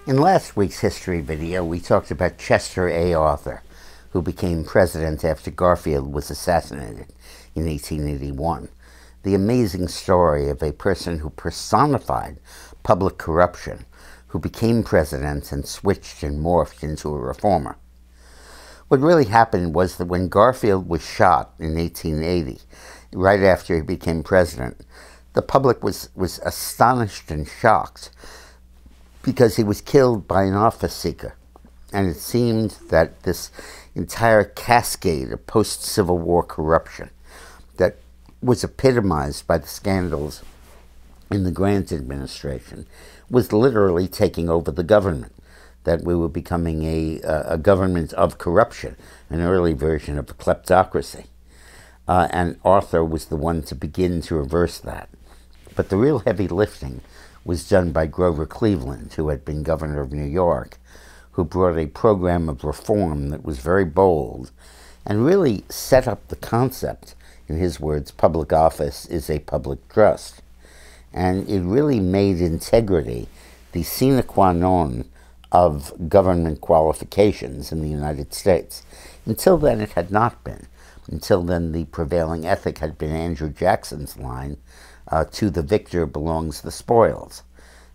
In last week's history video, we talked about Chester A. Arthur, who became president after Garfield was assassinated in 1881. The amazing story of a person who personified public corruption, who became president and switched and morphed into a reformer. What really happened was that when Garfield was shot in 1880, right after he became president, the public was astonished and shocked because he was killed by an office seeker. And it seemed that this entire cascade of post-Civil War corruption that was epitomized by the scandals in the Grant administration was literally taking over the government, that we were becoming a government of corruption, an early version of a kleptocracy. And Arthur was the one to begin to reverse that. But the real heavy lifting was done by Grover Cleveland, who had been governor of New York, who brought a program of reform that was very bold and really set up the concept, in his words, public office is a public trust. And it really made integrity the sine qua non of government qualifications in the United States. Until then, it had not been. Until then, the prevailing ethic had been Andrew Jackson's line, to the victor belongs the spoils.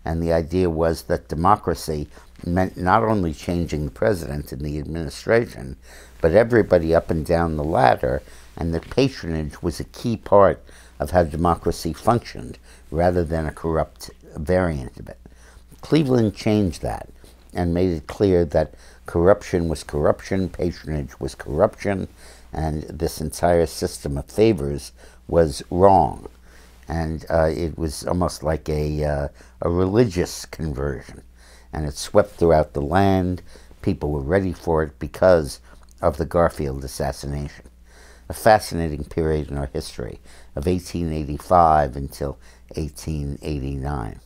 And the idea was that democracy meant not only changing the president and the administration, but everybody up and down the ladder, and that patronage was a key part of how democracy functioned, rather than a corrupt variant of it. Cleveland changed that and made it clear that corruption was corruption, patronage was corruption, and this entire system of favors was wrong. And it was almost like a religious conversion. And it swept throughout the land. People were ready for it because of the Garfield assassination. A fascinating period in our history of 1885 until 1889.